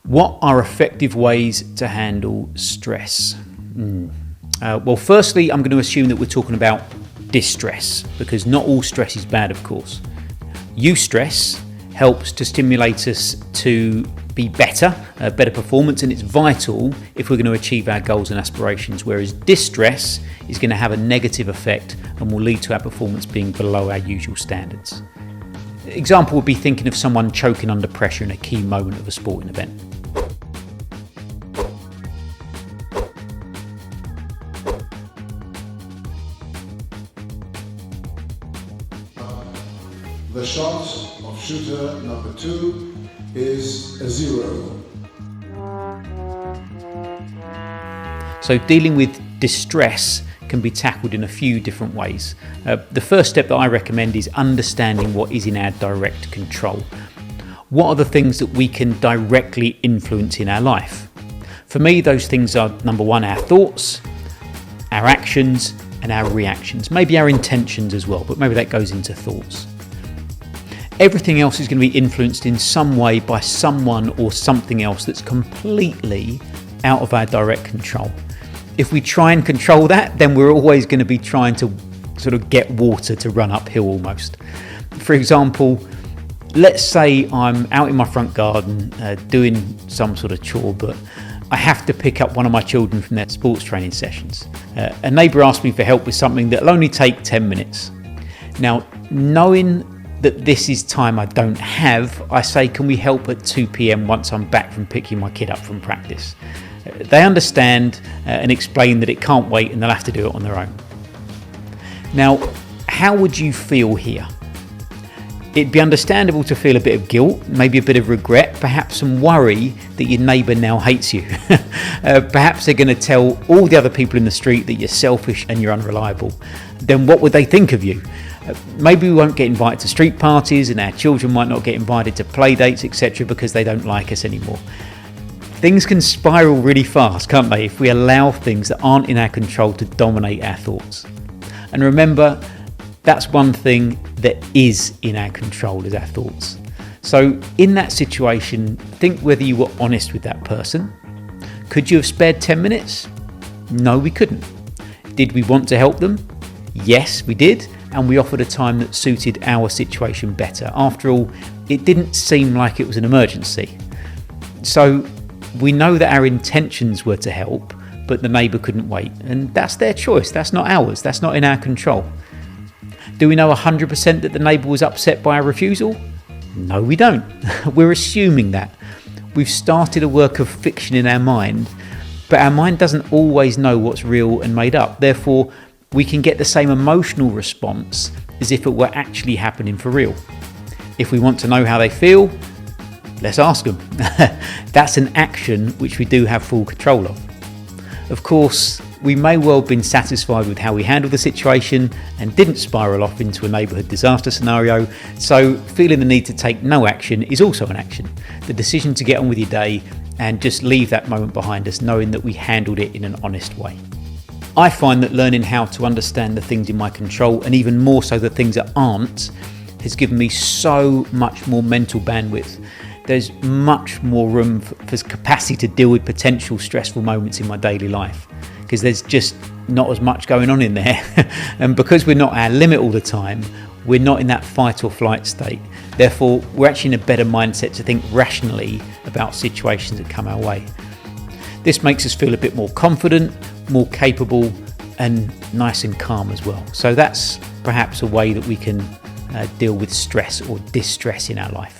What are effective ways to handle stress? Well, firstly, I'm going to assume that we're talking about distress, because not all stress is bad, of course. Eustress helps to stimulate us to be better performance, and it's vital if we're going to achieve our goals and aspirations, whereas distress is going to have a negative effect and will lead to our performance being below our usual standards. Example would be thinking of someone choking under pressure in a key moment of a sporting event. The shot of shooter number 2 is a 0. So dealing with distress can be tackled in a few different ways. The first step that I recommend is understanding what is in our direct control. What are the things that we can directly influence in our life? For me, those things are, number one, our thoughts, our actions, and our reactions. Maybe our intentions as well, but maybe that goes into thoughts. Everything else is going to be influenced in some way by someone or something else that's completely out of our direct control. If we try and control that, then we're always going to be trying to sort of get water to run uphill almost. For example, let's say I'm out in my front garden doing some sort of chore, but I have to pick up one of my children from their sports training sessions. A neighbour asked me for help with something that'll only take 10 minutes. Now, knowing that this is time I don't have, I say, can we help at 2 p.m. once I'm back from picking my kid up from practice? They understand and explain that it can't wait and they'll have to do it on their own. Now, how would you feel here? It'd be understandable to feel a bit of guilt, maybe a bit of regret, perhaps some worry that your neighbour now hates you. Perhaps they're going to tell all the other people in the street that you're selfish and you're unreliable. Then what would they think of you? Maybe we won't get invited to street parties and our children might not get invited to play dates, etc., because they don't like us anymore. Things can spiral really fast, can't they, if we allow things that aren't in our control to dominate our thoughts. And remember, that's one thing that is in our control, is our thoughts. So in that situation, think whether you were honest with that person. Could you have spared 10 minutes? No, we couldn't. Did we want to help them? Yes, we did. And we offered a time that suited our situation better. After all, it didn't seem like it was an emergency. So we know that our intentions were to help, but the neighbour couldn't wait. And that's their choice. That's not ours. That's not in our control. Do we know 100% that the neighbour was upset by our refusal? No, we don't. We're assuming that. We've started a work of fiction in our mind, but our mind doesn't always know what's real and made up. Therefore, we can get the same emotional response as if it were actually happening for real. If we want to know how they feel, let's ask them. That's an action which we do have full control of. Of course, we may well have been satisfied with how we handled the situation and didn't spiral off into a neighbourhood disaster scenario, so feeling the need to take no action is also an action. The decision to get on with your day and just leave that moment behind us, knowing that we handled it in an honest way. I find that learning how to understand the things in my control, and even more so the things that aren't, has given me so much more mental bandwidth. There's much more room for capacity to deal with potential stressful moments in my daily life, because there's just not as much going on in there. And because we're not our limit all the time, we're not in that fight or flight state. Therefore, we're actually in a better mindset to think rationally about situations that come our way. This makes us feel a bit more confident, more capable, and nice and calm as well. So that's perhaps a way that we can deal with stress or distress in our life.